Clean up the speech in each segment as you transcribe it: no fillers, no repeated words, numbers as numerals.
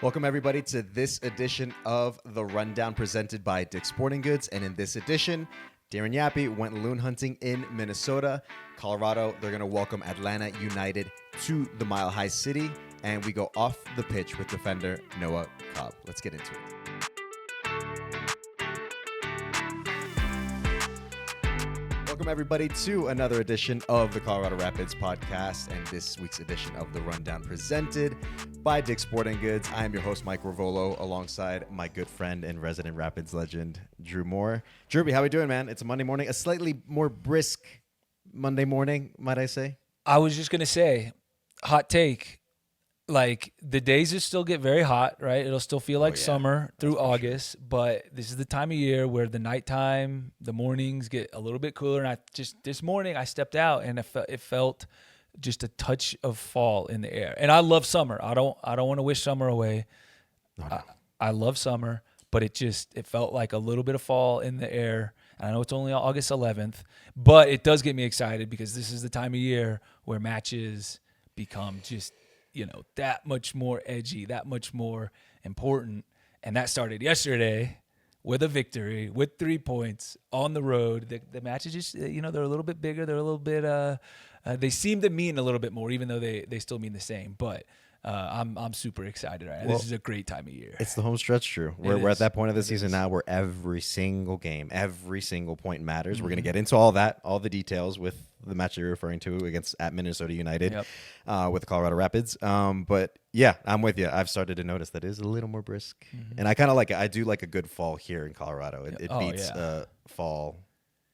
Welcome, everybody, to this edition of The Rundown presented by Dick's Sporting Goods. And in this edition, Darren Yappy went loon hunting in Minnesota. Colorado, they're going to welcome Atlanta United to the Mile High City. And we go off the pitch with defender Noah Cobb. Let's get into it. Welcome, everybody, to another edition of the Colorado Rapids podcast and this week's edition of The Rundown presented by Dick's Sporting Goods. I am your host, Mike Ravolo, alongside my good friend and resident Rapids legend, Drew Moore. Drewby, how we doing, man? It's a Monday morning, a slightly more brisk Monday morning, might I say? I was just going to say, hot take, like the days will still get very hot, right? It'll still feel like summer through August, sure. But this is the time of year where the nighttime, the mornings get a little bit cooler. And this morning I stepped out and it felt just a touch of fall in the air. And I love summer. I don't want to wish summer away. No. I love summer, but it felt like a little bit of fall in the air. And I know it's only August 11th, but it does get me excited because this is the time of year where matches become just, that much more edgy, that much more important. And that started yesterday with a victory, with 3 points on the road. The matches just, they're a little bit bigger. They're a little bit, they seem to mean a little bit more, even though they still mean the same. But I'm super excited. Right? Well, this is a great time of year. It's the home stretch, Drew. We're at that point of the season now where every single game, every single point matters. Mm-hmm. We're going to get into all that, all the details with the match you're referring to at Minnesota United with the Colorado Rapids. But yeah, I'm with you. I've started to notice that it is a little more brisk. Mm-hmm. And I kind of like it. I do like a good fall here in Colorado. It beats fall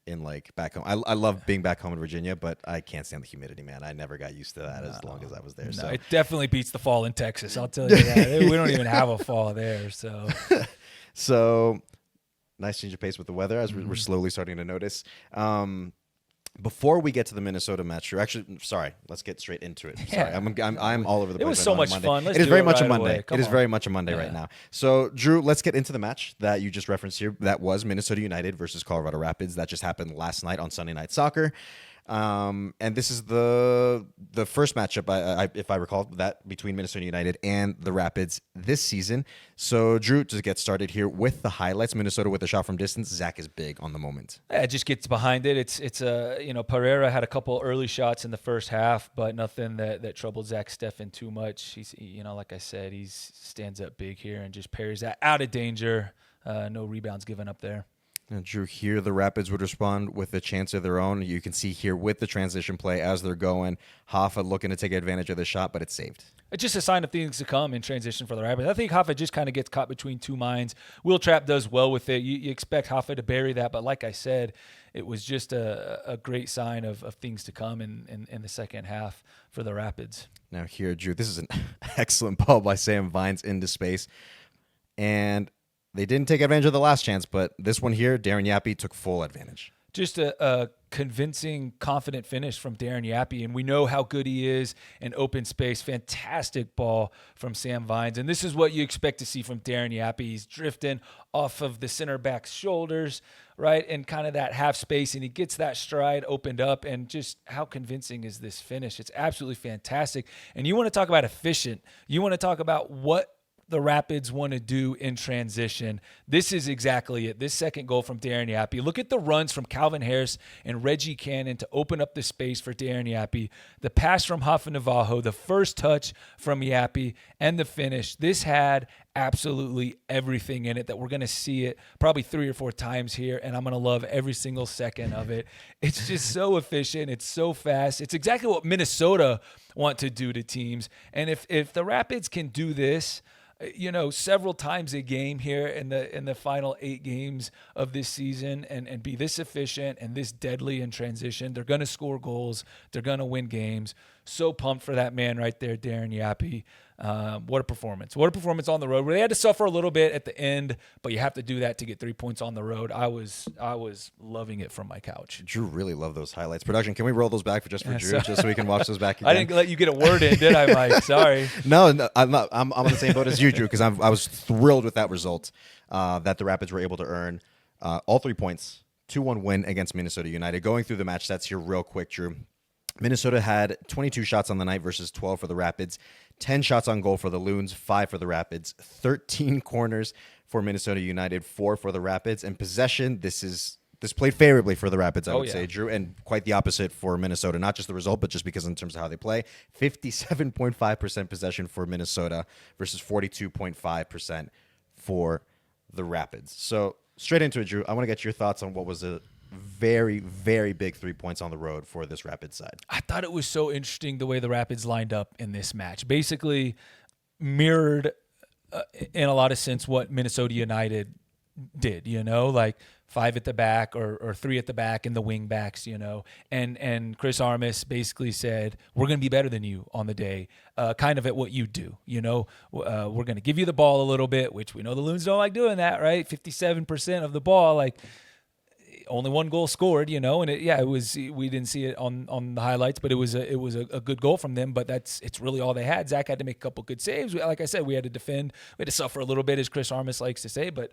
in back home. I love being back home in Virginia, but I can't stand the humidity, man. I never got used to that as long as I was there. No, so it definitely beats the fall in Texas. I'll tell you that. We don't even have a fall there. So nice change of pace with the weather as we're slowly starting to notice. Before we get to the Minnesota match, let's get straight into it. Sorry, I'm all over the place. It was so much fun. It is very much a Monday. It is very much a Monday right now. So, Drew, let's get into the match that you just referenced here. That was Minnesota United versus Colorado Rapids. That just happened last night on Sunday Night Soccer. And this is the first matchup, if I recall, that between Minnesota United and the Rapids this season. So, Drew, to get started here with the highlights, Minnesota with a shot from distance. Zach is big on the moment. Yeah, it just gets behind it. Pereira had a couple early shots in the first half, but nothing that troubled Zach Steffen too much. He's, like I said, he stands up big here and just parries that out of danger. No rebounds given up there. And Drew, here the Rapids would respond with a chance of their own. You can see here with the transition play as they're going, Hoffa looking to take advantage of the shot, but it's saved. It's just a sign of things to come in transition for the Rapids. I think Hoffa just kind of gets caught between two minds. Will Trapp does well with it. You expect Hoffa to bury that, but like I said, it was just a great sign of things to come in the second half for the Rapids. Now here, Drew, this is an excellent ball by Sam Vines into space. And they didn't take advantage of the last chance, but this one here, Darren Yappy took full advantage. Just a convincing, confident finish from Darren Yappy, and we know how good he is in open space. Fantastic ball from Sam Vines, and this is what you expect to see from Darren Yappy. He's drifting off of the center back's shoulders, right, and kind of that half space, and he gets that stride opened up, and just how convincing is this finish? It's absolutely fantastic. And you want to talk about efficient. You want to talk about what the Rapids want to do in transition. This is exactly it. This second goal from Darren Yappy. Look at the runs from Calvin Harris and Reggie Cannon to open up the space for Darren Yappy. The pass from Hoffa Navajo, the first touch from Yappy, and the finish. This had absolutely everything in it that we're going to see it probably 3 or 4 times here, and I'm going to love every single second of it. It's just so efficient. It's so fast. It's exactly what Minnesota want to do to teams. And if the Rapids can do this, several times a game here in the final 8 games of this season and be this efficient and this deadly in transition, they're going to score goals. They're going to win games. So pumped for that man right there, Darren Yappy. What a performance. What a performance on the road where they had to suffer a little bit at the end, but you have to do that to get 3 points on the road. I was loving it from my couch. Drew really loved those highlights. Production, can we roll those back for Drew, just so we can watch those back again? I didn't let you get a word in, did I, Mike? Sorry. No, I'm not. I'm on the same boat as you, Drew, because I was thrilled with that result that the Rapids were able to earn all 3 points, 2-1 win against Minnesota United. Going through the match stats here real quick, Drew. Minnesota had 22 shots on the night versus 12 for the Rapids, 10 shots on goal for the Loons, 5 for the Rapids, 13 corners for Minnesota United, 4 for the Rapids, and possession. This played favorably for the Rapids, I would say, Drew, and quite the opposite for Minnesota. Not just the result, but just because in terms of how they play. 57.5% possession for Minnesota versus 42.5% for the Rapids. So straight into it, Drew, I want to get your thoughts on what was a very, very big 3 points on the road for this Rapids side. I thought it was so interesting the way the Rapids lined up in this match. Basically mirrored in a lot of sense what Minnesota United did, like 5 at the back or 3 at the back and the wing backs, and Chris Armas basically said, we're going to be better than you on the day, kind of at what you do, we're going to give you the ball a little bit, which we know the Loons don't like doing that, right? 57% of the ball, like only 1 goal scored, and it was, we didn't see it on the highlights, but it was a good goal from them, but it's really all they had. Zach had to make a couple good saves. Like I said, we had to defend, we had to suffer a little bit, as Chris Armas likes to say, but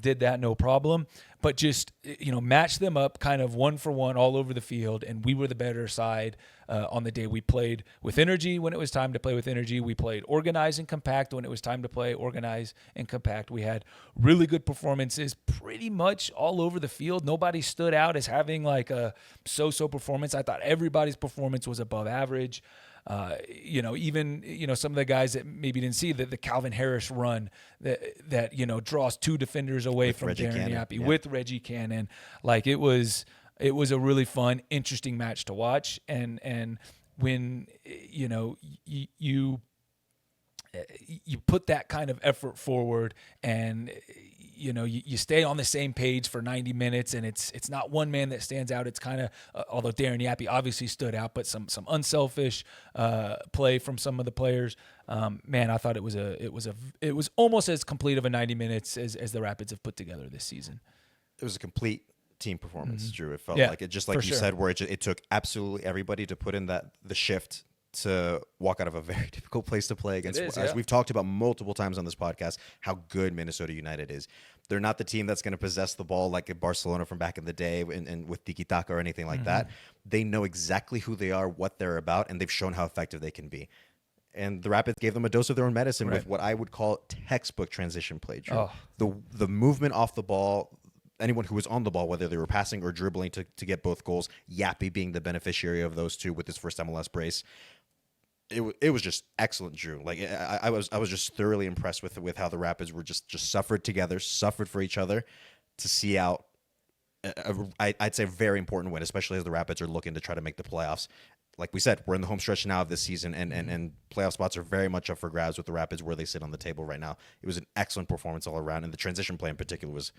did that no problem. But just, matched them up kind of 1 for 1 all over the field, and we were the better side on the day. We played with energy when it was time to play with energy. We played organized and compact when it was time to play organized and compact. We had really good performances pretty much all over the field. Nobody stood out as having like a so-so performance. I thought everybody's performance was above average. Even some of the guys that maybe didn't see the Calvin Harris run that draws 2 defenders away from Darren Yappy with Reggie Cannon. Like it was a really fun, interesting match to watch. And when you put that kind of effort forward and you stay on the same page for 90 minutes, and it's not one man that stands out. It's kind of, although Darren Yappy obviously stood out, but some unselfish play from some of the players. I thought it was almost as complete of a 90 minutes as the Rapids have put together this season. It was a complete team performance, Drew. It felt like it, just like you said, where it took absolutely everybody to put in the shift to walk out of a very difficult place to play against. As we've talked about multiple times on this podcast, how good Minnesota United is. They're not the team that's going to possess the ball like Barcelona from back in the day and with tiki-taka or anything like that. They know exactly who they are, what they're about, and they've shown how effective they can be. And the Rapids gave them a dose of their own medicine with what I would call textbook transition play, Drew. The movement off the ball, anyone who was on the ball, whether they were passing or dribbling to get both goals, Yappy being the beneficiary of those 2 with his first MLS brace. It was just excellent, Drew. Like I was just thoroughly impressed with how the Rapids were just suffered together, suffered for each other to see out. I'd say a very important win, especially as the Rapids are looking to try to make the playoffs. Like we said, we're in the home stretch now of this season, and playoff spots are very much up for grabs with the Rapids where they sit on the table right now. It was an excellent performance all around, and the transition play in particular was,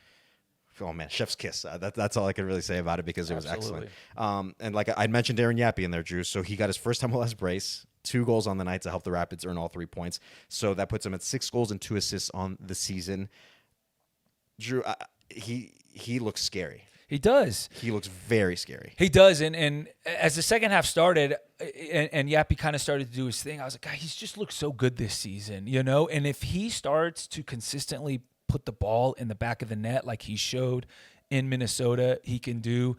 oh man, chef's kiss. That's all I can really say about it because it was excellent. And like I mentioned Darren Yappy in there, Drew. So he got his first MLS brace, 2 goals on the night to help the Rapids earn all 3 points. So that puts him at 6 goals and 2 assists on the season. Drew, he looks scary. He does. He looks very scary. He does. And as the second half started and Yappy kind of started to do his thing, I was like, God, he's just looked so good this season, And if he starts to consistently put the ball in the back of the net like he showed in Minnesota he can do,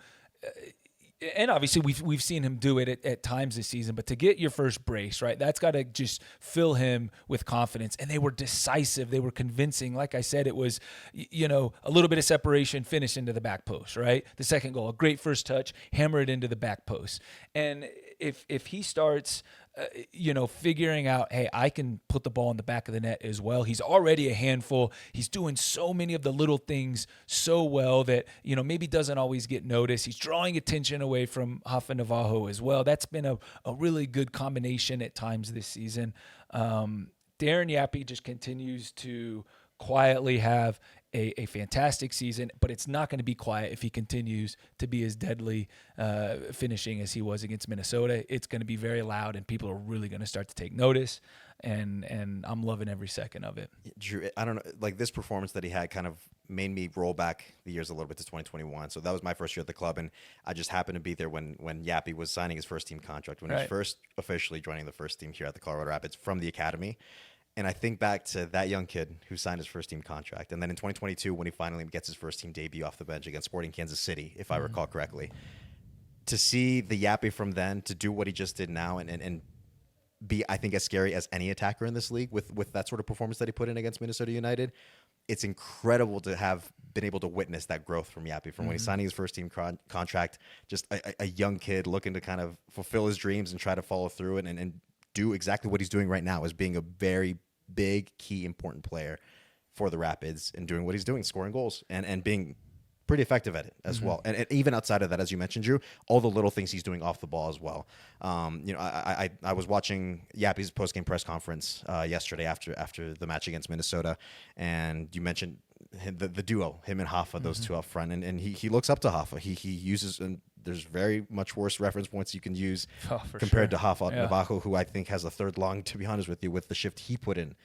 and obviously we've seen him do it at times this season, but to get your first brace, right, that's got to just fill him with confidence. And they were decisive. They were convincing. Like I said, it was, a little bit of separation, finish into the back post, right? The second goal, a great first touch, hammer it into the back post. And if he starts figuring out, hey, I can put the ball in the back of the net as well. He's already a handful. He's doing so many of the little things so well that, maybe doesn't always get noticed. He's drawing attention away from Rafa Navajo as well. That's been a really good combination at times this season. Darren Yappy just continues to quietly have a fantastic season, but it's not going to be quiet if he continues to be as deadly finishing as he was against Minnesota. It's going to be very loud, and people are really going to start to take notice, and I'm loving every second of it. Drew, I don't know, like this performance that he had kind of made me roll back the years a little bit to 2021. So that was my first year at the club, and I just happened to be there when Yappy was signing his first team contract, when he was first officially joining the first team here at the Colorado Rapids from the academy. And I think back to that young kid who signed his first team contract. And then in 2022, when he finally gets his first team debut off the bench against Sporting Kansas City, if I recall correctly, to see the Yappy from then to do what he just did now and be, I think, as scary as any attacker in this league with that sort of performance that he put in against Minnesota United. It's incredible to have been able to witness that growth from Yappy from when he's signing his first team contract, just a young kid looking to kind of fulfill his dreams and try to follow through and do exactly what he's doing right now as being a very big, key, important player for the Rapids and doing what he's doing, scoring goals and being pretty effective at it as well. And even outside of that, as you mentioned, Drew, all the little things he's doing off the ball as well. I was watching Yappy's post-game press conference yesterday after the match against Minnesota, and you mentioned the duo, him and Hoffa, those two up front, and he looks up to Hoffa. He uses, and there's very much worse reference points you can use compared to Hoffa Navajo, who I think has a third long, to be honest with you, with the shift he put in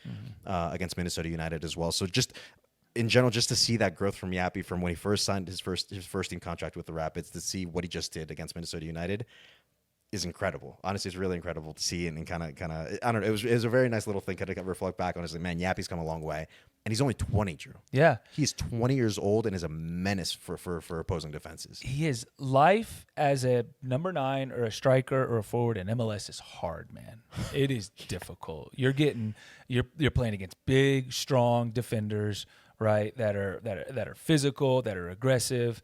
against Minnesota United as well. So just in general, just to see that growth from Yappy from when he first signed his first team contract with the Rapids to see what he just did against Minnesota United is incredible. Honestly, it's really incredible to see and kind of I don't know. It was a very nice little thing. Kind of reflect back on. It's like, man, Yappy's come a long way, and he's only 20, Drew. Yeah, he's 20 years old and is a menace for opposing defenses. He is. Life as a number 9 or a striker or a forward in MLS is hard, man. It is difficult. You're playing against big, strong defenders, right? That are physical, that are aggressive.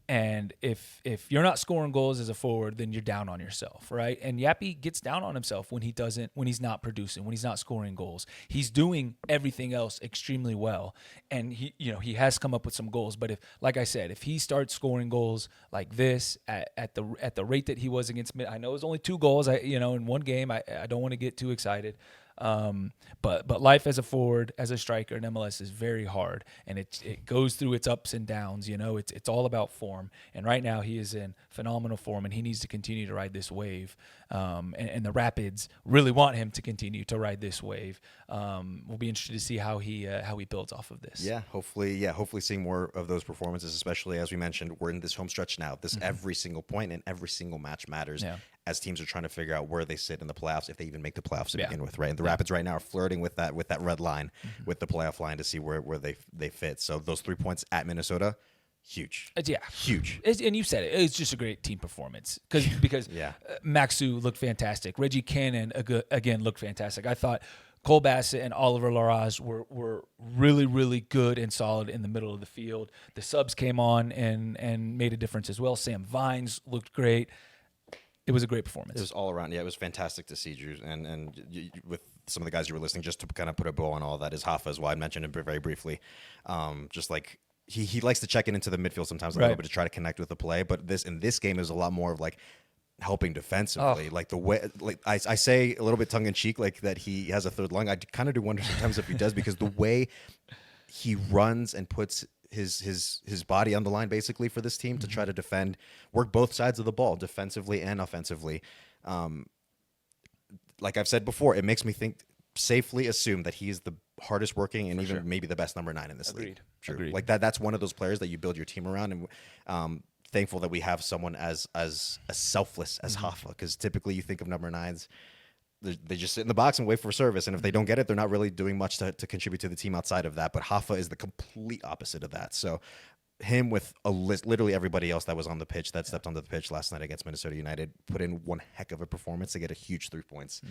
And if you're not scoring goals as a forward, then you're down on yourself, right? And Yappy gets down on himself when he's not producing, when he's not scoring goals. He's doing everything else extremely well, and he has come up with some goals. But if he starts scoring goals like this at the rate that he was against, I know it was only 2 goals, in one game. I don't want to get too excited. But life as a forward, as a striker in MLS is very hard, and it goes through its ups and downs. It's all about form, and right now he is in phenomenal form, and he needs to continue to ride this wave. And the Rapids really want him to continue to ride this wave. We'll be interested to see how he builds off of this. Hopefully seeing more of those performances, especially as we mentioned, we're in this home stretch now. This every single point and every single match matters. Yeah. As teams are trying to figure out where they sit in the playoffs, if they even make the playoffs to begin with, right? And the Rapids right now are flirting with that red line, with the playoff line to see where they fit. So those 3 points at Minnesota, huge. Huge. And you said it. It's just a great team performance because Maxu looked fantastic. Reggie Cannon again looked fantastic. I thought Cole Bassett and Oliver Larraz were really, really good and solid in the middle of the field. The subs came on and made a difference as well. Sam Vines looked great. It was a great performance. It was all around. Yeah, it was fantastic to see, Drew. And with some of the guys you were listening, just to kind of put a bow on all that, is Hoffa as well. I mentioned him very briefly. Just like he likes to check it into the midfield sometimes a little bit to try to connect with the play. But in this game, it was a lot more of like helping defensively. Like the way, like I say a little bit tongue in cheek, like that he has a third lung. I kind of do wonder sometimes if he does, because the way he runs and puts his body on the line basically for this team to try to defend, work both sides of the ball, defensively and offensively. Like I've said before, it makes me safely assume that he is the hardest working and even maybe the best number 9 in this league. Agreed. Like that's one of those players that you build your team around, and thankful that we have someone as selfless as Hoffa, because typically you think of number 9s. They just sit in the box and wait for service, and if they don't get it, they're not really doing much to contribute to the team outside of that. But Hoffa is the complete opposite of that. So him with literally everybody else that was on the pitch, that stepped onto the pitch last night against Minnesota United, put in one heck of a performance to get a huge 3 points.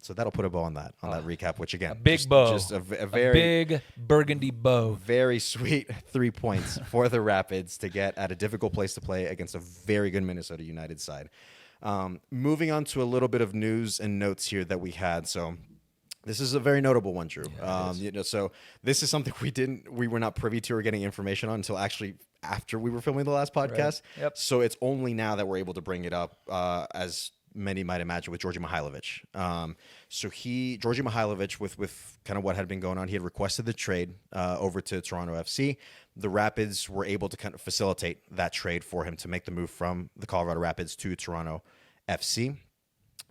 So that'll put a bow on that recap, which again, a big bow, just a very big burgundy bow, very sweet 3 points for the Rapids to get at a difficult place to play against a very good Minnesota United side. Moving on to a little bit of news and notes here that we had. So this is a very notable one, Drew. So this is something we were not privy to or getting information on until actually after we were filming the last podcast. Right. Yep. So it's only now that we're able to bring it up, as many might imagine, with Georgi Mihailovic. Georgi Mihailovic, with kind of what had been going on, he had requested the trade over to Toronto FC. The Rapids were able to kind of facilitate that trade for him to make the move from the Colorado Rapids to Toronto FC.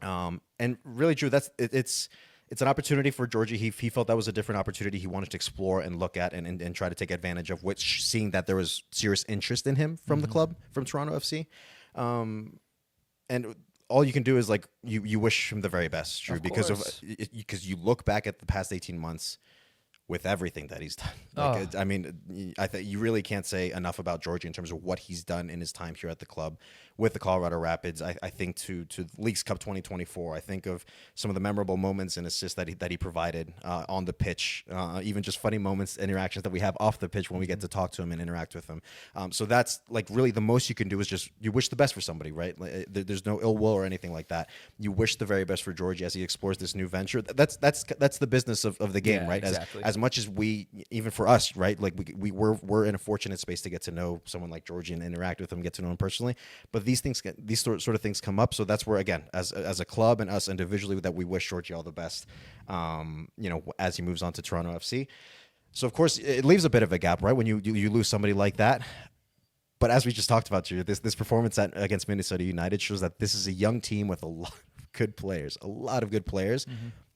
And really, Drew, it's an opportunity for Georgie. He felt that was a different opportunity he wanted to explore and look at and try to take advantage of, which seeing that there was serious interest in him from the club, from Toronto FC. And all you can do is you wish him the very best, Drew, because you look back at the past 18 months, with everything that he's done. I mean, I think you really can't say enough about Georgie in terms of what he's done in his time here at the club with the Colorado Rapids. I think to Leagues Cup 2024, I think of some of the memorable moments and assists that he provided on the pitch, even just funny moments, interactions that we have off the pitch when we get to talk to him and interact with him. So that's like really the most you can do is just you wish the best for somebody, right? Like, there's no ill will or anything like that. You wish the very best for Georgie as he explores this new venture. That's the business of the game, right? Exactly. As much as we, even for us, right? Like we're in a fortunate space to get to know someone like Georgie and interact with him, get to know him personally. But these sort of things come up. So that's where, again, as a club and us individually, that we wish Georgie all the best, as he moves on to Toronto FC. So of course it leaves a bit of a gap, right? When you lose somebody like that. But as we just talked about, Drew, this performance against Minnesota United shows that this is a young team with a lot of good players,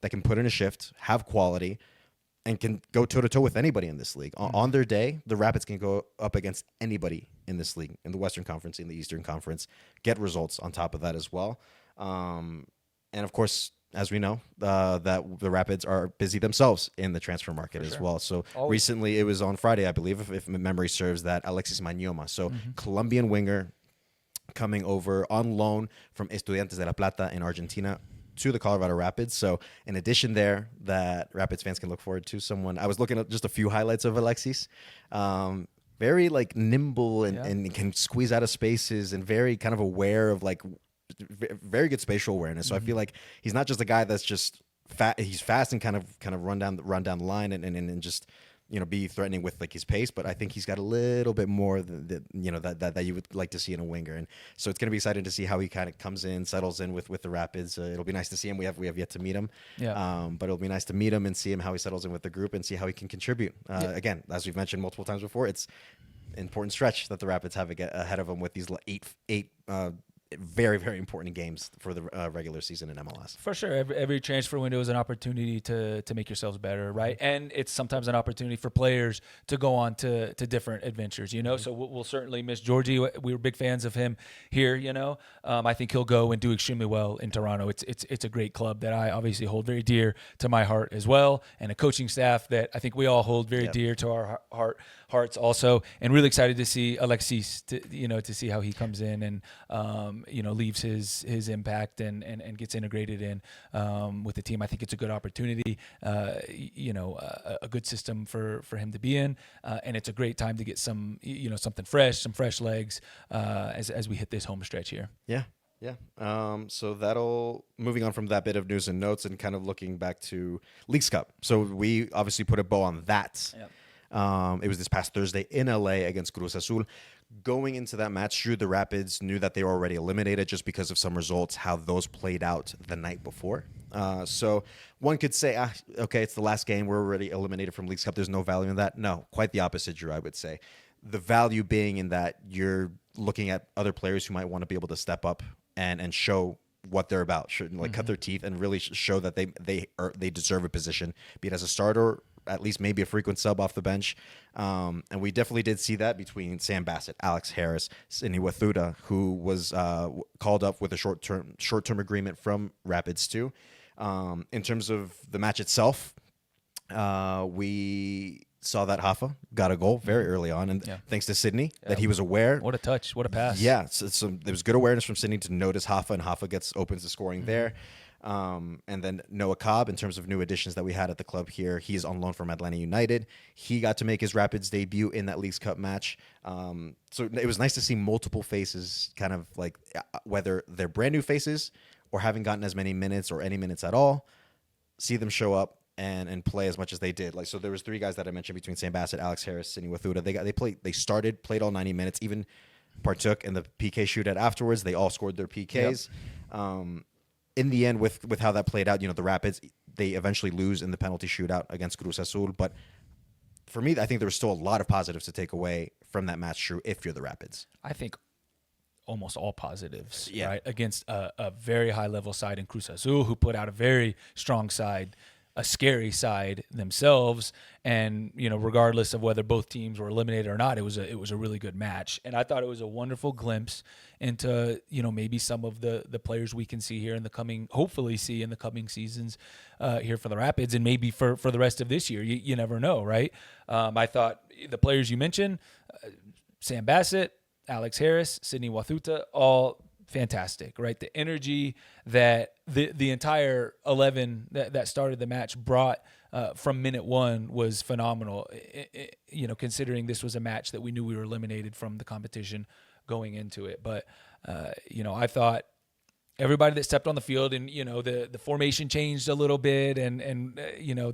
that can put in a shift, have quality, and can go toe-to-toe with anybody in this league. On their day, the Rapids can go up against anybody in this league, in the Western Conference, in the Eastern Conference, get results on top of that as well. And, of course, as we know, that the Rapids are busy themselves in the transfer market as well. So recently, it was on Friday, I believe, if memory serves, that Alexis Mañoma, so Colombian winger, coming over on loan from Estudiantes de La Plata in Argentina to the Colorado Rapids. So in addition there, that Rapids fans can look forward to someone. I was looking at just a few highlights of Alexis. Very like nimble and can squeeze out of spaces and very kind of aware of like very good spatial awareness. So I feel like he's not just a guy that's just fat. He's fast and kind of run down the line and just, be threatening with like his pace, but I think he's got a little bit more that you would like to see in a winger. And so it's going to be exciting to see how he kind of comes in, settles in with the Rapids. It'll be nice to see him. We have yet to meet him. Yeah. But it'll be nice to meet him and see him, how he settles in with the group and see how he can contribute. Again, as we've mentioned multiple times before, it's an important stretch that the Rapids have ahead of them with these eight very, very important games for the regular season in MLS. For sure. Every transfer window is an opportunity to make yourselves better, right? And it's sometimes an opportunity for players to go on to different adventures, So we'll certainly miss Georgie. We were big fans of him here, I think he'll go and do extremely well in Toronto. It's a great club that I obviously hold very dear to my heart as well, and a coaching staff that I think we all hold very dear to our hearts also, and really excited to see Alexis, to see how he comes in and, leaves his impact and gets integrated in with the team. I think it's a good opportunity, a good system for him to be in, and it's a great time to get some fresh legs as we hit this home stretch here. Yeah. So moving on from that bit of news and notes and kind of looking back to Leagues Cup. So we obviously put a bow on that. Yep. It was this past Thursday in LA against Cruz Azul. Going into that match, Drew, the Rapids knew that they were already eliminated just because of some results, how those played out the night before. So one could say, okay, it's the last game. We're already eliminated from Leagues Cup. There's no value in that. No, quite the opposite, Drew, I would say. The value being in that you're looking at other players who might want to be able to step up and show what they're about, cut their teeth and really show that they deserve a position, be it as a starter, at least maybe a frequent sub off the bench. And we definitely did see that between Sam Bassett, Alex Harris, Sidney Wathuda, who was called up with a short-term agreement from Rapids too. In terms of the match itself, we saw that Hoffa got a goal very early on, and thanks to Sidney, that he was aware. What a touch, what a pass. Yeah, so there was good awareness from Sidney to notice Hoffa, and Hoffa opens the scoring there. And then Noah Cobb, in terms of new additions that we had at the club here, he's on loan from Atlanta United. He got to make his Rapids debut in that Leagues Cup match. So it was nice to see multiple faces, kind of like whether they're brand new faces or haven't gotten as many minutes or any minutes at all, see them show up and play as much as they did. Like, so there was three guys that I mentioned between Sam Bassett, Alex Harris, Sidney Wathuda. They played all 90 minutes, even partook in the PK shootout afterwards. They all scored their PKs. Yep. In the end, with how that played out, the Rapids, they eventually lose in the penalty shootout against Cruz Azul. But for me, I think there was still a lot of positives to take away from that match, Drew, if you're the Rapids. I think almost all positives, right? Against a very high-level side in Cruz Azul, who put out a very strong side a scary side themselves. And, regardless of whether both teams were eliminated or not, it was a really good match. And I thought it was a wonderful glimpse into, maybe some of the players we can see here hopefully see in the coming seasons here for the Rapids, and maybe for the rest of this year. You never know, right? I thought the players you mentioned, Sam Bassett, Alex Harris, Sidney Wathuta, all fantastic, right? The energy that the entire 11 that started the match brought from minute one was phenomenal. Considering this was a match that we knew we were eliminated from the competition going into it. But I thought everybody that stepped on the field, and the formation changed a little bit, and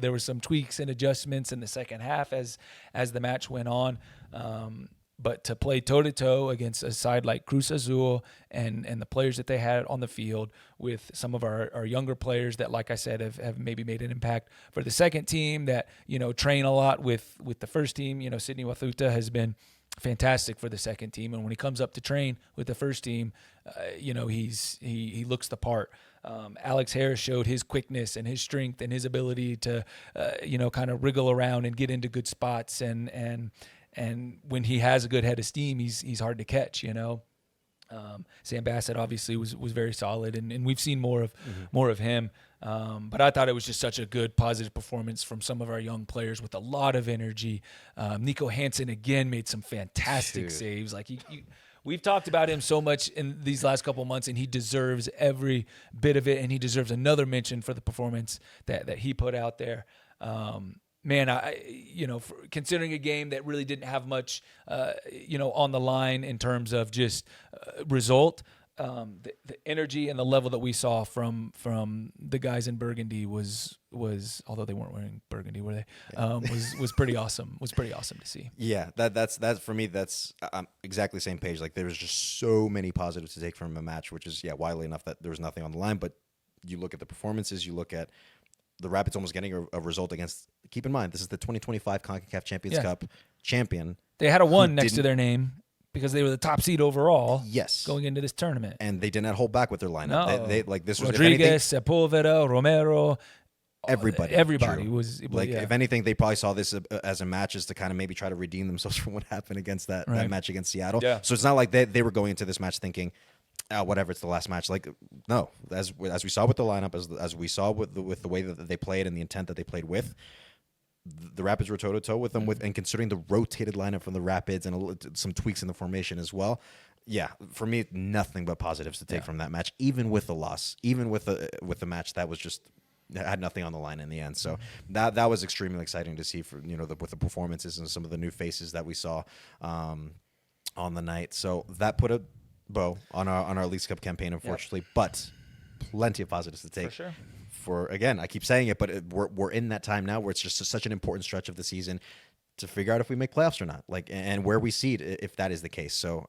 there were some tweaks and adjustments in the second half as the match went on. But to play toe-to-toe against a side like Cruz Azul and the players that they had on the field, with some of our younger players that, like I said, have maybe made an impact for the second team, that, train a lot with the first team. Sidney Wathuta has been fantastic for the second team. And when he comes up to train with the first team, he looks the part. Alex Harris showed his quickness and his strength and his ability to, kind of wriggle around and get into good spots. And when he has a good head of steam, he's hard to catch, Sam Bassett obviously was very solid, and we've seen more of him. But I thought it was just such a good, positive performance from some of our young players with a lot of energy. Nico Hansen again made some fantastic saves. Like we've talked about him so much in these last couple of months, and he deserves every bit of it, and he deserves another mention for the performance that he put out there. Man, considering a game that really didn't have much, on the line in terms of just result, the energy and the level that we saw from the guys in Burgundy was although they weren't wearing Burgundy, were they? Was pretty awesome. Was pretty awesome to see. Yeah, that's for me. That's exactly the same page. Like, there was just so many positives to take from a match, which is widely enough that there was nothing on the line. But you look at the performances, you look at the Rapids almost getting a result against. Keep in mind, this is the 2025 CONCACAF Champions Cup champion. They had a 1 next to their name because they were the top seed overall. Yes, going into this tournament, and they did not hold back with their lineup. No. They like this was Rodriguez, Sepulveda, Romero. Everybody True. was like, if anything, they probably saw this as a match as to kind of maybe try to redeem themselves from what happened against that match against Seattle. Yeah. So it's not like they were going into this match thinking, whatever, it's the last match. Like, no, as we saw with the lineup, as we saw with the way that they played and the intent that they played with, the Rapids were toe-to-toe with them, and considering the rotated lineup from the Rapids and some tweaks in the formation as well. Yeah, for me, nothing but positives to take from that match, even with the loss, even with the match that was just had nothing on the line in the end. So that was extremely exciting to see, for with the performances and some of the new faces that we saw on the night. So that put a bow on our Leagues Cup campaign, unfortunately, but plenty of positives to take. For sure. Again, I keep saying it, but we're in that time now where it's just such an important stretch of the season to figure out if we make playoffs or not, like, and where we seed if that is the case. So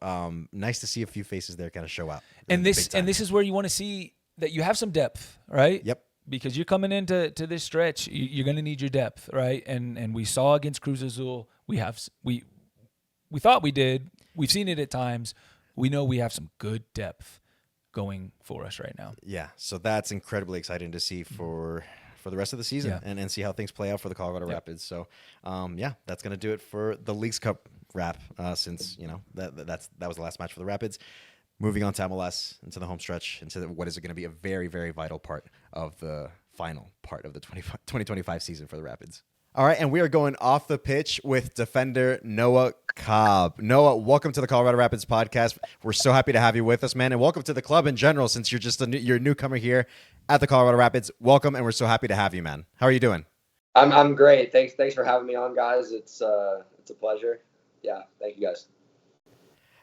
nice to see a few faces there kind of show out. And this is where you want to see that you have some depth, right? Yep. Because you're coming into this stretch, you're going to need your depth, right? And we saw against Cruz Azul, we thought we did. We've seen it at times. We know we have some good depth going for us right now. Yeah, so that's incredibly exciting to see for the rest of the season and see how things play out for the Colorado Rapids. So, that's going to do it for the Leagues Cup wrap, since that was the last match for the Rapids. Moving on to MLS, into the home stretch, into what is going to be a very, very vital part of the final part of the 2025 season for the Rapids. All right, and we are going off the pitch with defender Noah Cobb. Noah, welcome to the Colorado Rapids podcast. We're so happy to have you with us, man, and welcome to the club in general, since you're just you're a newcomer here at the Colorado Rapids. Welcome, and we're so happy to have you, man. How are you doing? I'm great. Thanks for having me on, guys. It's a pleasure. Yeah, thank you, guys.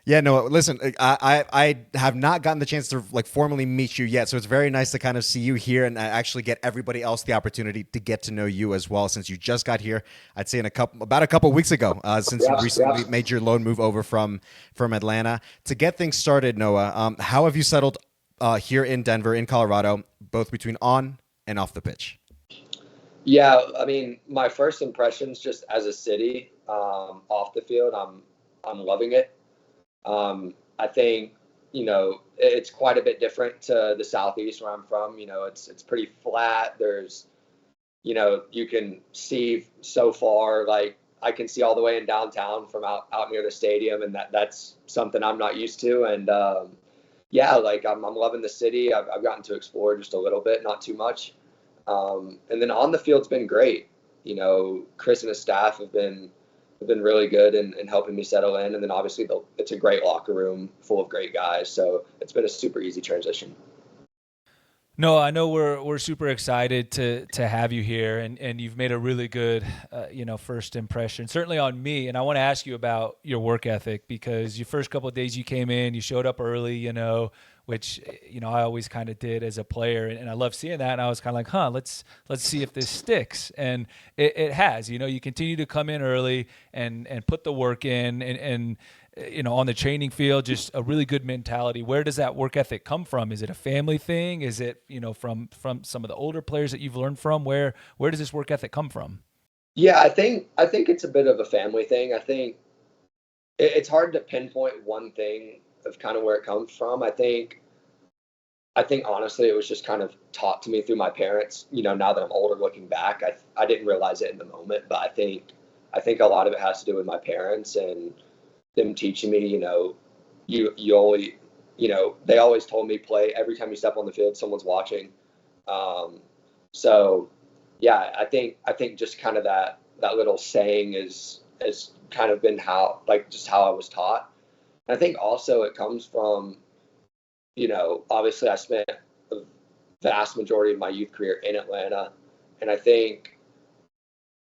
Yeah, no, listen, I have not gotten the chance to formally meet you yet, so it's very nice to kind of see you here and actually get everybody else the opportunity to get to know you as well, since you just got here, I'd say about a couple weeks ago, since you recently made your loan move over from Atlanta. To get things started, Noah, how have you settled here in Denver, in Colorado, both between on and off the pitch? Yeah, I mean, my first impressions just as a city, off the field, I'm loving it. I think, it's quite a bit different to the Southeast where I'm from. It's pretty flat. There's, you can see so far. Like I can see all the way in downtown from out near the stadium, and that's something I'm not used to. And yeah, like I'm loving the city. I've gotten to explore just a little bit, not too much. And then on the field's been great. Chris and his staff have been really good in helping me settle in. And then obviously it's a great locker room full of great guys. So it's been a super easy transition. No, I know we're super excited to have you here, and you've made a really good, first impression, certainly on me. And I want to ask you about your work ethic, because your first couple of days you came in, you showed up early, which I always kind of did as a player, and I love seeing that. And I was kind of like, let's see if this sticks, and it has. You continue to come in early and put the work in, and on the training field, just a really good mentality. Where does that work ethic come from? Is it a family thing? Is it, from some of the older players that you've learned from? Where does this work ethic come from? Yeah, I think it's a bit of a family thing. I think it's hard to pinpoint one thing of kind of where it comes from. I think honestly, it was just kind of taught to me through my parents. Now that I'm older, looking back, I didn't realize it in the moment, but I think a lot of it has to do with my parents and them teaching me, you only, they always told me play every time you step on the field, someone's watching. So yeah, I think just kind of that little saying has kind of been how I was taught. And I think also it comes from, obviously I spent the vast majority of my youth career in Atlanta. And I think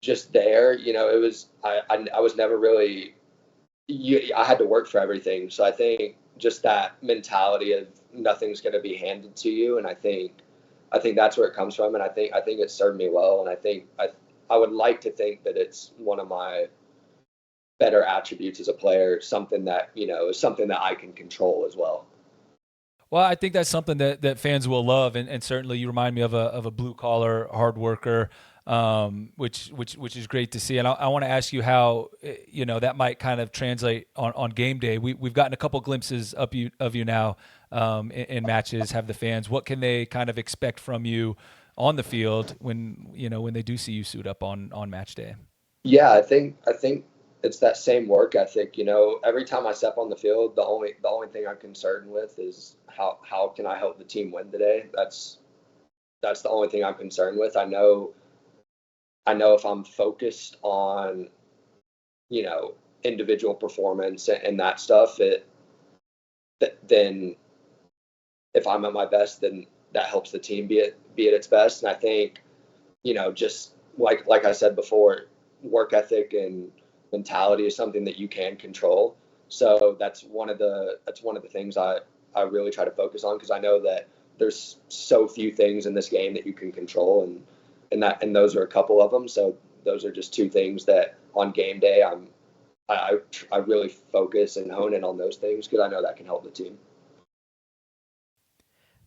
just there, it was, I was never really, I had to work for everything. So I think just that mentality of nothing's going to be handed to you. And I think that's where it comes from. And I think it served me well. And I think I would like to think that it's one of my better attributes as a player, something that, is something that I can control as well. Well, I think that's something that fans will love. And certainly you remind me of a blue collar hard worker. Which is great to see. And I want to ask you how, that might kind of translate on game day. We've gotten a couple glimpses of you now in matches. Have the fans, what can they kind of expect from you on the field when they do see you suit up on match day? Yeah, I think it's that same work ethic. Every time I step on the field, the only thing I'm concerned with is how can I help the team win today? That's the only thing I'm concerned with. I know if I'm focused on, individual performance and that stuff, then if I'm at my best, then that helps the team be at its best. And I think, just like I said before, work ethic and mentality is something that you can control. So that's one of the things I really try to focus on, because I know that there's so few things in this game that you can control, and those are a couple of them. So those are just two things that on game day I really focus and hone in on those things, because I know that can help the team.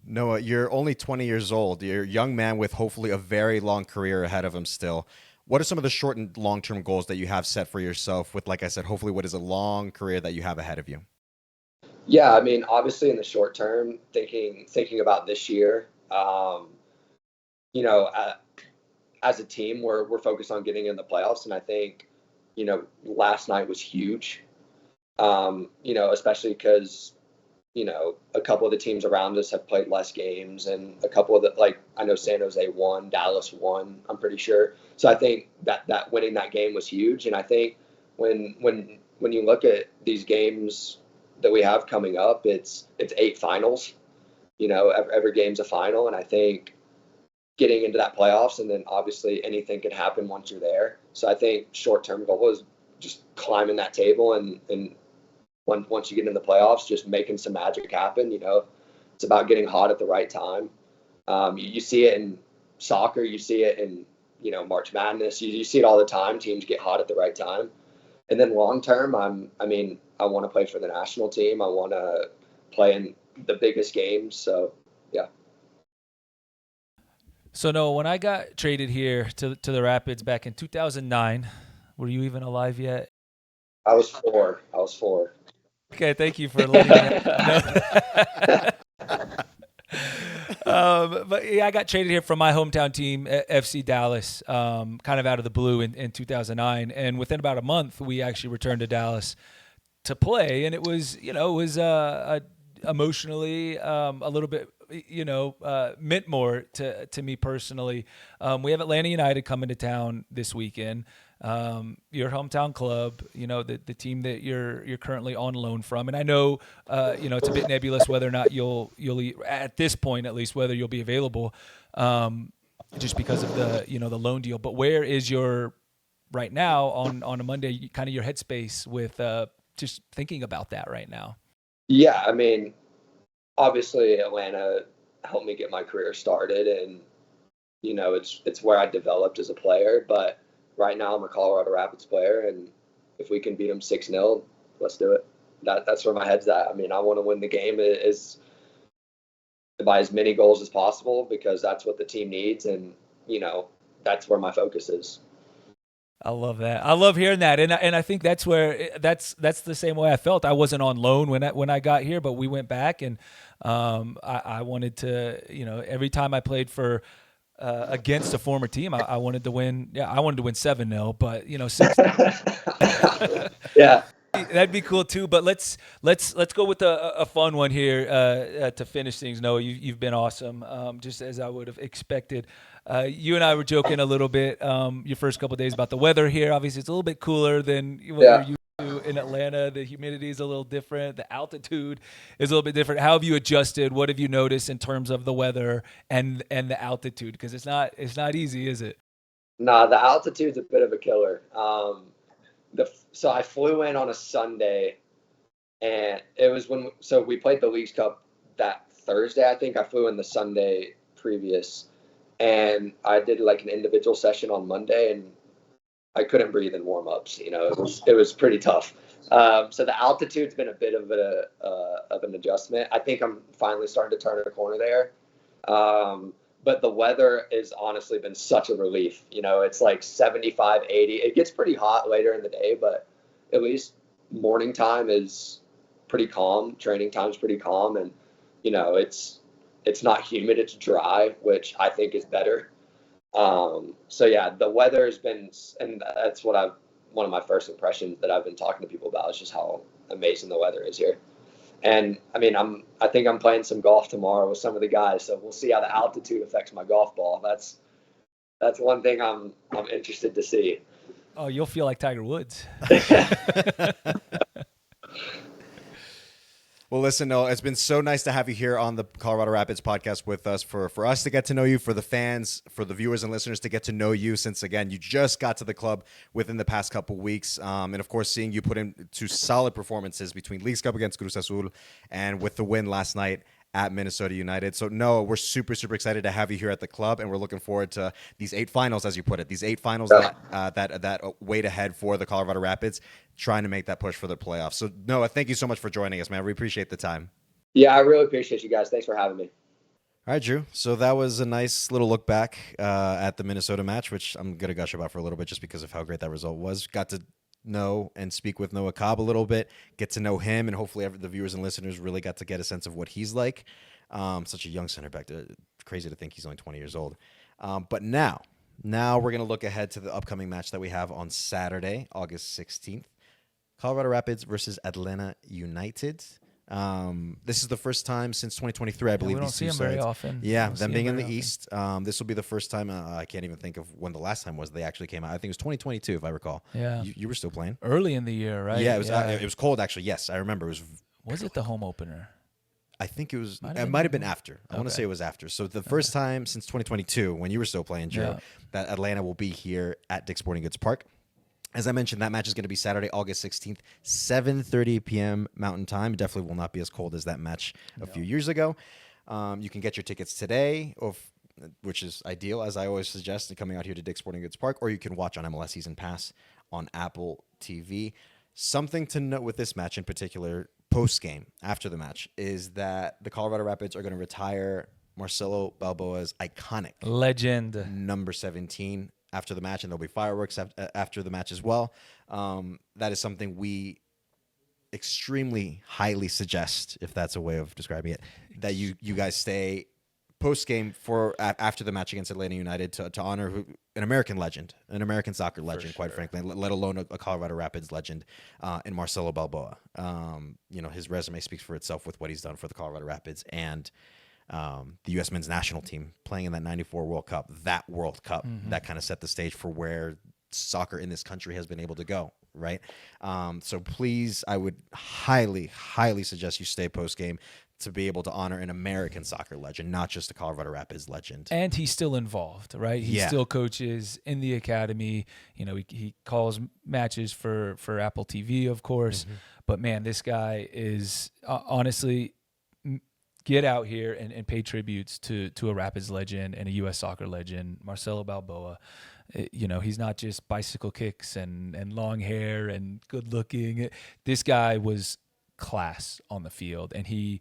Noah, you're only 20 years old. You're a young man with hopefully a very long career ahead of him still. What are some of the short and long-term goals that you have set for yourself with, like I said, hopefully what is a long career that you have ahead of you? Yeah, I mean, obviously in the short term, thinking about this year, as a team, we're focused on getting in the playoffs, and I think, last night was huge. Especially because, a couple of the teams around us have played less games, and a couple of I know San Jose won, Dallas won, I'm pretty sure. So I think that winning that game was huge. And I think when you look at these games that we have coming up, it's 8 finals. Every game's a final, and I think getting into that playoffs, and then obviously anything can happen once you're there. So I think short-term goal is just climbing that table, and once you get in the playoffs, just making some magic happen. It's about getting hot at the right time. You see it in soccer, you see it in March Madness. You see it all the time. Teams get hot at the right time. And then long term, I want to play for the national team. I want to play in the biggest games. So yeah. So Noah, when I got traded here to the Rapids back in 2009, were you even alive yet? I was 4. Okay, thank you for letting me know. But yeah, I got traded here from my hometown team, FC Dallas, kind of out of the blue in 2009. And within about a month, we actually returned to Dallas to play. And it was, emotionally a little bit, meant more to me personally. We have Atlanta United coming to town this weekend. Your hometown club, the team that you're currently on loan from, and I know, it's a bit nebulous whether or not you'll at this point at least whether you'll be available, just because of the loan deal. But where is your right now on a Monday, kind of your headspace with just thinking about that right now? Yeah, I mean, obviously Atlanta helped me get my career started, and it's where I developed as a player, but right now I'm a Colorado Rapids player, and if we can beat them 6-0, let's do it. That's where my head's at. I mean, I want to win the game by as many goals as possible because that's what the team needs, and that's where my focus is. I love that. I love hearing that, and I think that's where that's the same way I felt. I wasn't on loan when I got here, but we went back, and I wanted to, every time I played for. Against a former team, I wanted to win. Yeah, I wanted to win 7-0, but 6. Yeah, that'd be cool too. But let's go with a fun one here to finish things. Noah, you've been awesome, just as I would have expected. You and I were joking a little bit your first couple of days about the weather here. Obviously, it's a little bit cooler than what you're used to in Atlanta. The humidity is a little different. The altitude is a little bit different. How have you adjusted? What have you noticed in terms of the weather and the altitude? Because it's not easy, is it? Nah, the altitude's a bit of a killer. So I flew in on a Sunday, and it was so we played the Leagues Cup that Thursday. I think I flew in the Sunday previous, and I did like an individual session on Monday, and I couldn't breathe in warm-ups. It was pretty tough. So the altitude's been a bit of an adjustment. I think I'm finally starting to turn a corner there. But the weather has honestly been such a relief. It's like 75, 80. It gets pretty hot later in the day, but at least morning time is pretty calm. Training time is pretty calm, and it's not humid. It's dry, which I think is better. So yeah, the weather has been, and that's one of my first impressions that I've been talking to people about is just how amazing the weather is here. And I mean, I think I'm playing some golf tomorrow with some of the guys, so we'll see how the altitude affects my golf ball. That's one thing I'm interested to see. Oh, you'll feel like Tiger Woods. Well, listen, Noah, it's been so nice to have you here on the Colorado Rapids podcast with us, for us to get to know you, for the fans, for the viewers and listeners to get to know you, since, again, you just got to the club within the past couple weeks. And, of course, seeing you put in 2 solid performances between Leagues Cup against Cruz Azul and with the win last night at Minnesota United. So, Noah, we're super, super excited to have you here at the club, and we're looking forward to these 8 finals, as you put it, these 8 finals that wait ahead for the Colorado Rapids, trying to make that push for the playoffs. So, Noah, thank you so much for joining us, man. We appreciate the time. Yeah, I really appreciate you guys. Thanks for having me. All right, Drew. So that was a nice little look back at the Minnesota match, which I'm going to gush about for a little bit just because of how great that result was. Got to know and speak with Noah Cobb a little bit, get to know him, and hopefully the viewers and listeners really got to get a sense of what he's like. Such a young center back. Crazy to think he's only 20 years old. But now we're going to look ahead to the upcoming match that we have on Saturday, August 16th. Colorado Rapids versus Atlanta United. This is the first time since 2023, I believe. We don't see them very often. Yeah, them being in the East. This will be the first time. I can't even think of when the last time was they actually came out. I think it was 2022, if I recall. Yeah, you were still playing early in the year, right? Yeah, it was cold actually. Yes, I remember. Was it the home opener? I think it was. It might have been after. I want to say it was after. So the first time since 2022, when you were still playing, Drew, that Atlanta will be here at Dick's Sporting Goods Park. As I mentioned, that match is going to be Saturday, August 16th, 7:30 p.m. Mountain Time. It definitely will not be as cold as that match a few years ago. You can get your tickets today, which is ideal, as I always suggest, coming out here to Dick's Sporting Goods Park, or you can watch on MLS Season Pass on Apple TV. Something to note with this match in particular, post-game, after the match, is that the Colorado Rapids are going to retire Marcelo Balboa's iconic legend number 17 after the match, and there'll be fireworks after the match as well. That is something we extremely highly suggest, if that's a way of describing it, that you guys stay post game for after the match against Atlanta United to honor an American legend, an American soccer legend, quite frankly, let alone a Colorado Rapids legend, in Marcelo Balboa. His resume speaks for itself with what he's done for the Colorado Rapids and the U.S. men's national team playing in that '94 World Cup. That World Cup that kind of set the stage for where soccer in this country has been able to go. Right. So please, I would highly, highly suggest you stay post game to be able to honor an American soccer legend, not just a Colorado Rapids legend. And he's still involved, right? He still coaches in the academy. He calls matches for Apple TV, of course. But man, this guy is honestly, get out here and pay tributes to a Rapids legend and a U.S. soccer legend, Marcelo Balboa. He's not just bicycle kicks and long hair and good looking. This guy was class on the field, and he'd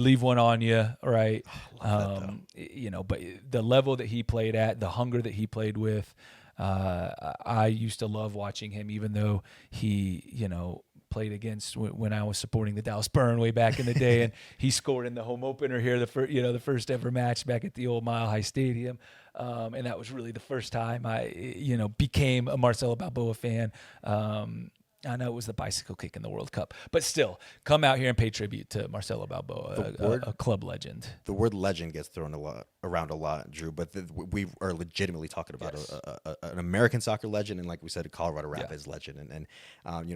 leave one on you, right? But the level that he played at, the hunger that he played with, I used to love watching him, even though he, played against when I was supporting the Dallas Burn way back in the day, and he scored in the home opener here, the first ever match back at the old Mile High Stadium, and that was really the first time I, became a Marcelo Balboa fan. I know it was the bicycle kick in the World Cup, but still, come out here and pay tribute to Marcelo Balboa, a club legend. The word legend gets thrown around a lot, Drew, but we are legitimately talking about an American soccer legend, and like we said, a Colorado Rapids legend, and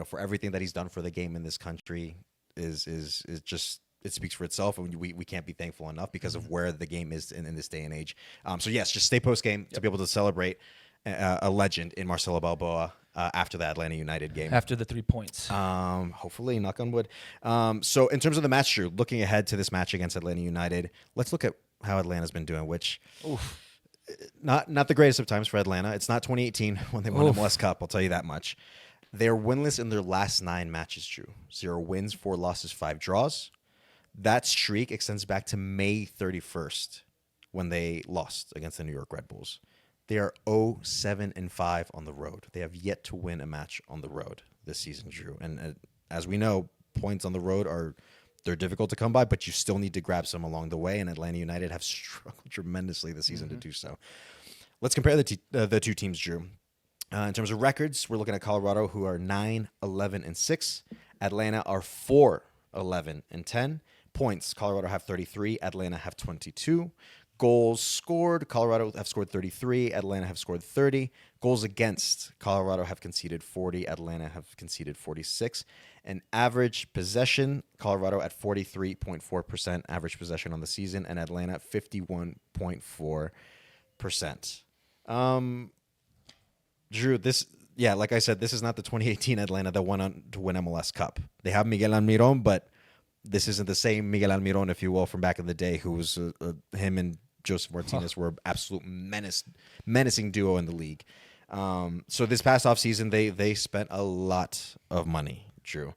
for everything that he's done for the game in this country is just. It speaks for itself, and we can't be thankful enough because of where the game is in this day and age. So yes, just stay post game to be able to celebrate a legend in Marcelo Balboa. After the Atlanta United game. After the 3 points. Hopefully, knock on wood. So in terms of the match, Drew, looking ahead to this match against Atlanta United, let's look at how Atlanta's been doing, which not the greatest of times for Atlanta. It's not 2018 when they won the MLS Cup, I'll tell you that much. They're winless in their last 9 matches, Drew. 0 wins, 4 losses, 5 draws. That streak extends back to May 31st when they lost against the New York Red Bulls. They are 0-7-5 on the road. They have yet to win a match on the road this season, Drew. And as we know, points on the road they're difficult to come by, but you still need to grab some along the way. And Atlanta United have struggled tremendously this season to do so. Let's compare the two teams, Drew. In terms of records, we're looking at Colorado, who are 9-11-6. Atlanta are 4-11-10. Points, Colorado have 33. Atlanta have 22. Goals scored, Colorado have scored 33, Atlanta have scored 30. Goals against, Colorado have conceded 40, Atlanta have conceded 46. And average possession, Colorado at 43.4% average possession on the season, and Atlanta 51.4%. Drew, like I said, this is not the 2018 Atlanta that went on to win MLS Cup. They have Miguel Almiron, but this isn't the same Miguel Almiron, if you will, from back in the day, who was him and Joseph Martinez were absolute menacing duo in the league. So this past offseason, they spent a lot of money, Drew.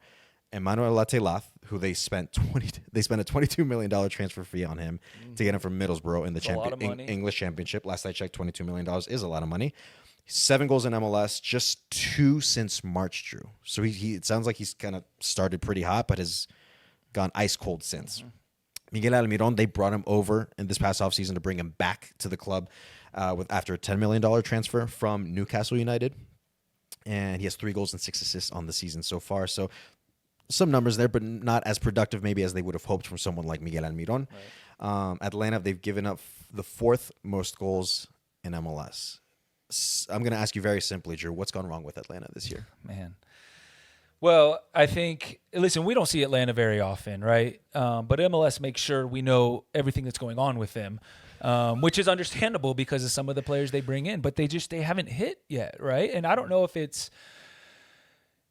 Emmanuel Latelaz, who they spent a $22 million transfer fee on him to get him from Middlesbrough in the English Championship. Last I checked, $22 million is a lot of money. 7 goals in MLS, just 2 since March, Drew. So it sounds like he's kind of started pretty hot, but has gone ice cold since. Miguel Almiron, they brought him over in this past offseason to bring him back to the club after a $10 million transfer from Newcastle United. And he has 3 goals and 6 assists on the season so far. So some numbers there, but not as productive maybe as they would have hoped from someone like Miguel Almiron. Right. Atlanta, they've given up the 4th most goals in MLS. I'm going to ask you very simply, Drew, what's gone wrong with Atlanta this year? Man. Well, I think, listen, we don't see Atlanta very often, right? But MLS makes sure we know everything that's going on with them, which is understandable because of some of the players they bring in, but they haven't hit yet, right? And I don't know if it's,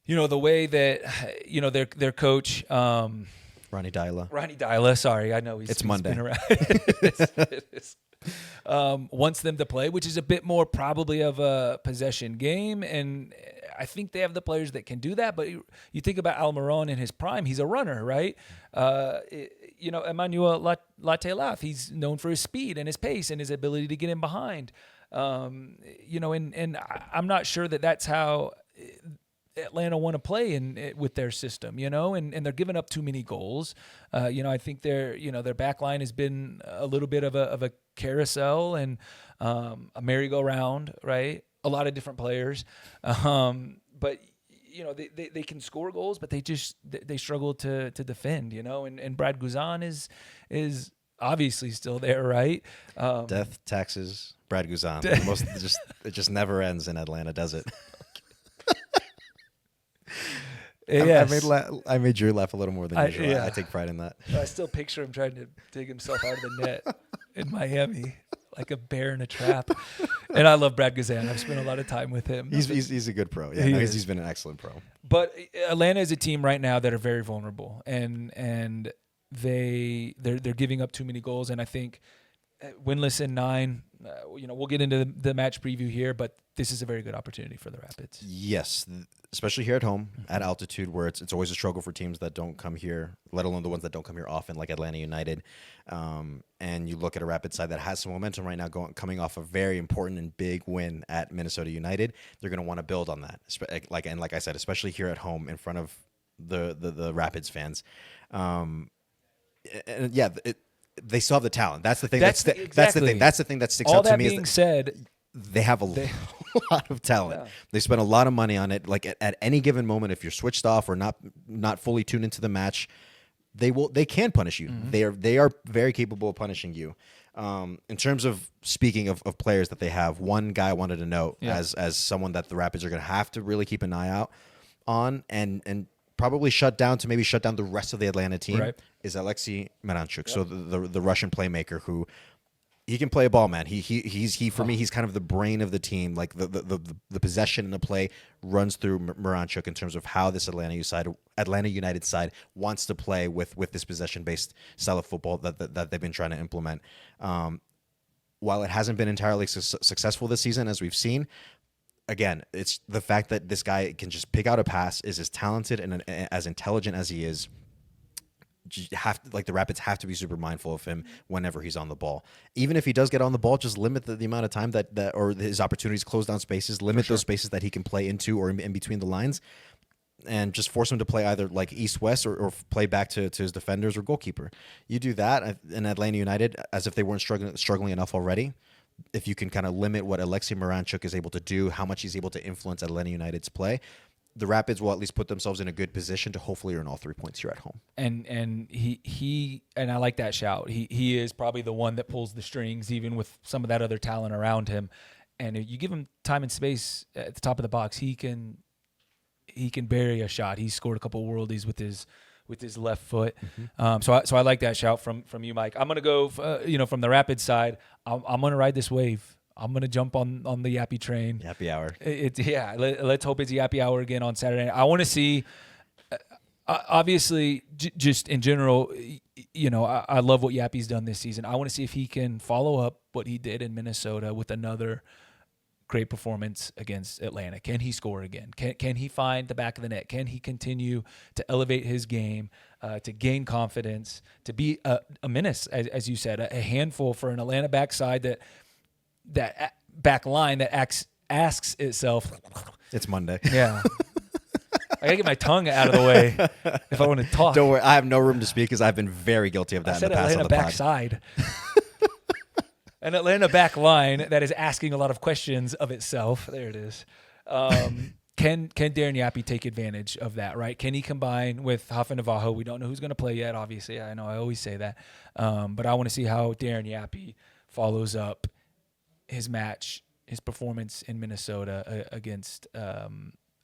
the way that, their coach, Ronnie Dyla, sorry, I know it's Monday. Been around. It is. Wants them to play, which is a bit more probably of a possession game, and I think they have the players that can do that. But you think about Almiron in his prime; he's a runner, right? Emmanuel Latelaz, he's known for his speed and his pace and his ability to get in behind. And I'm not sure that that's how Atlanta want to play with their system, and they're giving up too many goals. I think their back line has been a little bit of a carousel and a merry-go-round, right? A lot of different players. But they can score goals, but they struggle to defend, and Brad Guzan is obviously still there, right? Death, taxes, Brad Guzan. It just never ends in Atlanta, does it? Yes. I made Drew laugh a little more than usual. Yeah. I take pride in that. I still picture him trying to dig himself out of the net in Miami, like a bear in a trap. And I love Brad Guzan. I've spent a lot of time with him. He's a good pro. Yeah, he's been an excellent pro. But Atlanta is a team right now that are very vulnerable, and they're giving up too many goals. And I think winless in 9. We'll get into the match preview here, but this is a very good opportunity for the Rapids. Yes, especially here at home at altitude, where it's always a struggle for teams that don't come here, let alone the ones that don't come here often, like Atlanta United. And you look at a Rapid side that has some momentum right now, coming off a very important and big win at Minnesota United. They're going to want to build on that, like I said, especially here at home in front of the Rapids fans. They still have the talent. That's the thing. That's the thing. That's the thing that sticks out to me. All that being said, they have a lot of talent. Yeah. They spend a lot of money on it. Like at any given moment, if you're switched off or not fully tuned into the match, they can punish you. Mm-hmm. They are very capable of punishing you. In terms of speaking of players that they have, one guy I wanted to note as someone that the Rapids are going to have to really keep an eye out on and probably shut down the rest of the Atlanta team is Alexei Miranchuk. Yep. So the Russian playmaker who he can play a ball, man. He for me, he's kind of the brain of the team. Like the possession and the play runs through Miranchuk in terms of how this Atlanta United side wants to play with this possession-based style of football that they've been trying to implement. While it hasn't been entirely successful this season, as we've seen, again, it's the fact that this guy can just pick out a pass, is as talented and as intelligent as he is. The Rapids have to be super mindful of him whenever he's on the ball. Even if he does get on the ball, just limit the amount of time that or his opportunities, close down spaces, limit those spaces that he can play into or in between the lines, and just force him to play either like east-west or play back to his defenders or goalkeeper. You do that in Atlanta United as if they weren't struggling enough already. If you can kind of limit what Alexei Miranchuk is able to do, how much he's able to influence Atlanta United's play, the Rapids will at least put themselves in a good position to hopefully earn all 3 points here at home. And he and I like that shout. He is probably the one that pulls the strings, even with some of that other talent around him. And if you give him time and space at the top of the box, he can bury a shot. He scored a couple of worldies with his left foot. Mm-hmm. So I like that shout from you, Mike. I'm gonna go from the Rapids side. I'm gonna ride this wave. I'm going to jump on the Yappy train. Yappy hour. Let's hope it's Yappy hour again on Saturday. I want to see, obviously, just in general, I love what Yappy's done this season. I want to see if he can follow up what he did in Minnesota with another great performance against Atlanta. Can he score again? Can he find the back of the net? Can he continue to elevate his game, to gain confidence, to be a menace, as you said, a handful for an Atlanta backside that back line that asks itself. It's Monday. Yeah. I gotta get my tongue out of the way if I want to talk. Don't worry, I have no room to speak because I've been very guilty of that in the past. Atlanta on the backside. An Atlanta back line that is asking a lot of questions of itself. There it is. Can Darren Yappy take advantage of that, right? Can he combine with Hafa Navajo? We don't know who's going to play yet, obviously. I know I always say that. But I want to see how Darren Yappy follows up his performance in Minnesota against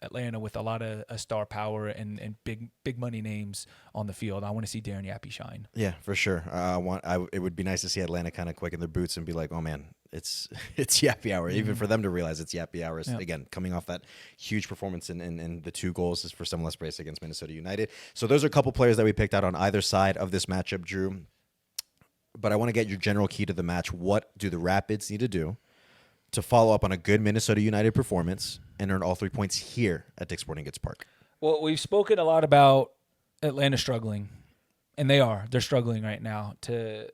Atlanta with a lot of star power and big money names on the field. I want to see Darren Yappy shine. Yeah, for sure. It would be nice to see Atlanta kind of quicken their boots and be like, oh man, it's Yappy hour. Mm-hmm. Even for them to realize it's Yappy hour. Yep. Again, coming off that huge performance in the 2 goals is for Summerless Brace against Minnesota United. So those are a couple players that we picked out on either side of this matchup, Drew. But I want to get your general key to the match. What do the Rapids need to do to follow up on a good Minnesota United performance and earn all 3 points here at Dick's Sporting Goods Park? Well, we've spoken a lot about Atlanta struggling, and they're struggling right now to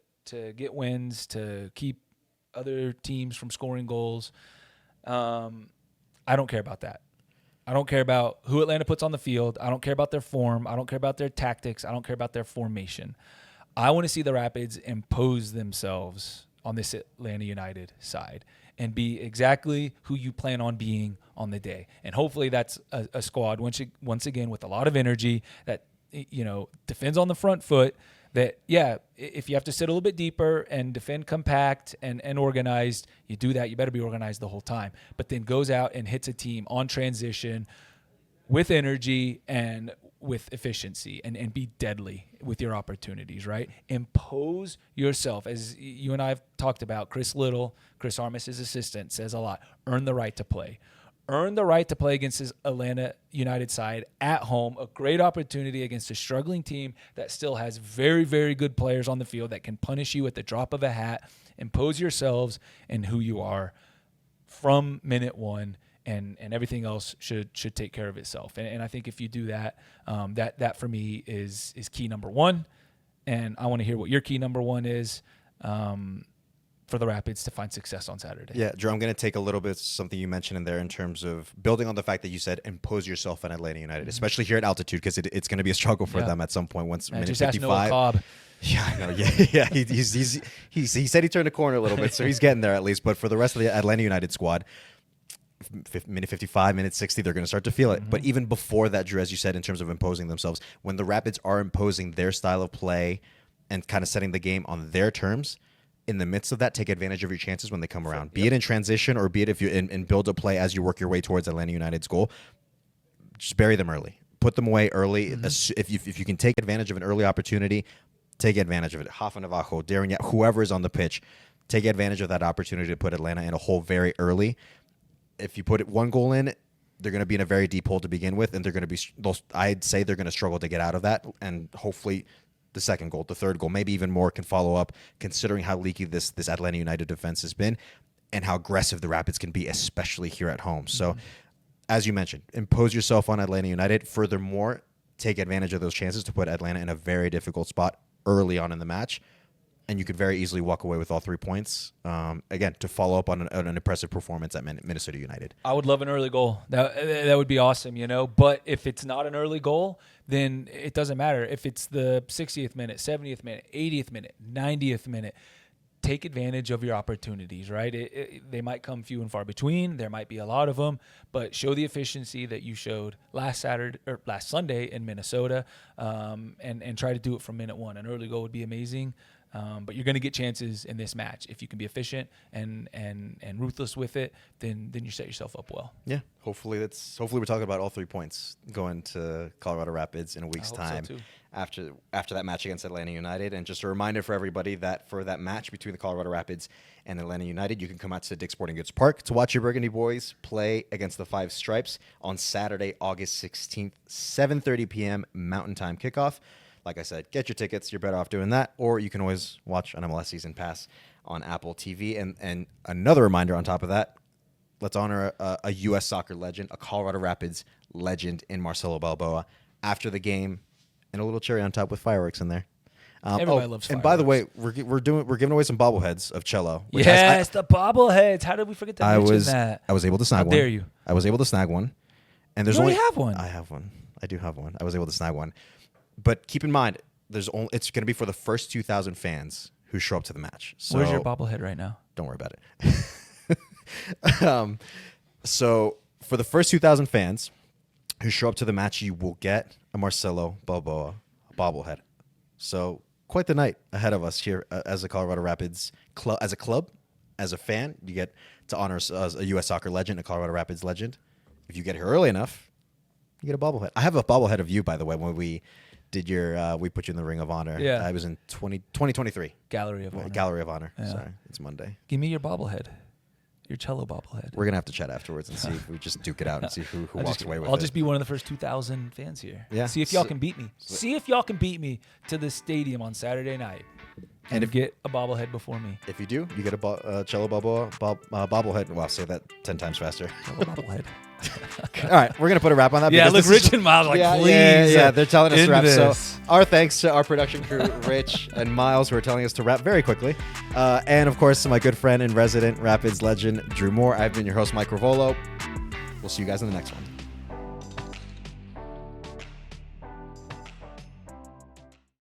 get wins, to keep other teams from scoring goals. I don't care about that. I don't care about who Atlanta puts on the field. I don't care about their form. I don't care about their tactics. I don't care about their formation. I want to see the Rapids impose themselves on this Atlanta United side and be exactly who you plan on being on the day. And hopefully that's a squad, once again, with a lot of energy that, defends on the front foot, that, if you have to sit a little bit deeper and defend compact and organized, you do that. You better be organized the whole time. But then goes out and hits a team on transition with energy and with efficiency and be deadly with your opportunities, right? Impose yourself. As you and I have talked about, Chris Little, Chris Armis, his assistant, says a lot. Earn the right to play. Earn the right to play against this Atlanta United side at home. A great opportunity against a struggling team that still has very, very good players on the field that can punish you at the drop of a hat. Impose yourselves and who you are from minute one, and everything else should take care of itself. And I think if you do that, that for me is key number one. And I want to hear what your key number one is. For the Rapids to find success on Saturday. Yeah, Drew, I'm going to take a little bit something you mentioned in there in terms of building on the fact that you said impose yourself on Atlanta United, especially here at altitude, because it's going to be a struggle for them at some point once minute just 55. Ask Noah Cobb. Yeah, I know. Yeah. He said he turned a corner a little bit, so he's getting there at least. But for the rest of the Atlanta United squad, minute 55, minute 60, they're going to start to feel it. But even before that, Drew, as you said, in terms of imposing themselves, when the Rapids are imposing their style of play and kind of setting the game on their terms, in the midst of that, take advantage of your chances when they come around. Be it in transition or be it if you in build a play as you work your way towards Atlanta United's goal. Just bury them early. Put them away early. If you can take advantage of an early opportunity, take advantage of it. Rafa Navajo, Darren, whoever is on the pitch, take advantage of that opportunity to put Atlanta in a hole very early. If you put one goal in, they're going to be in a very deep hole to begin with, and I'd say they're going to struggle to get out of that, and hopefully the second goal, the third goal, maybe even more can follow up, considering how leaky this Atlanta United defense has been and how aggressive the Rapids can be, especially here at home. So, as you mentioned, impose yourself on Atlanta United. Furthermore, take advantage of those chances to put Atlanta in a very difficult spot early on in the match, and you could very easily walk away with all 3 points. Again, to follow up on an impressive performance at Minnesota United. I would love an early goal. That would be awesome, But if it's not an early goal, then it doesn't matter. If it's the 60th minute, 70th minute, 80th minute, 90th minute, take advantage of your opportunities, right? They might come few and far between. There might be a lot of them, but show the efficiency that you showed last Sunday in Minnesota, and try to do it from minute one. An early goal would be amazing. But you're going to get chances in this match. If you can be efficient and ruthless with it, then you set yourself up well. Yeah, hopefully we're talking about all 3 points going to Colorado Rapids in a week's time after that match against Atlanta United. And just a reminder for everybody that for that match between the Colorado Rapids and Atlanta United, you can come out to Dick's Sporting Goods Park to watch your Burgundy Boys play against the Five Stripes on Saturday, August 16th, 7:30 p.m. Mountain Time kickoff. Like I said, get your tickets. You're better off doing that. Or you can always watch an MLS Season Pass on Apple TV. And another reminder on top of that, let's honor a U.S. soccer legend, a Colorado Rapids legend in Marcelo Balboa after the game, and a little cherry on top with fireworks in there. Everybody loves fireworks. And by the way, we're giving away some bobbleheads of Cello. Yes, the bobbleheads. How did we forget to mention that? I was able to snag one. How dare you? I was able to snag one. And there's you already have one. I have one. I do have one. I was able to snag one. But keep in mind, it's going to be for the first 2,000 fans who show up to the match. So where's your bobblehead right now? Don't worry about it. So for the first 2,000 fans who show up to the match, you will get a Marcelo Balboa bobblehead. So quite the night ahead of us here as a Colorado Rapids club, as a club, as a fan. You get to honor a U.S. soccer legend, a Colorado Rapids legend. If you get here early enough, you get a bobblehead. I have a bobblehead of you, by the way, when we did we put you in the Ring of Honor. Yeah. I was in 2023. Gallery of Honor. Gallery of Honor. Yeah. Sorry, it's Monday. Give me your bobblehead. Your cello bobblehead. We're going to have to chat afterwards and see if we just duke it out and see who walks away with it. I'll just be one of the first 2,000 fans here. Yeah. See if y'all can beat me. See if y'all can beat me to the stadium on Saturday night. And get a bobblehead before me. If you do, you get a Cello bobblehead. Well, I'll say that 10 times faster. Cello bobblehead. All right, we're going to put a wrap on that. Yeah, look, Rich and Miles are like, please. Yeah, they're telling us to wrap. This. So our thanks to our production crew, Rich and Miles, who are telling us to wrap very quickly. And, of course, to my good friend and resident Rapids legend, Drew Moore. I've been your host, Mike Ravolo. We'll see you guys in the next one.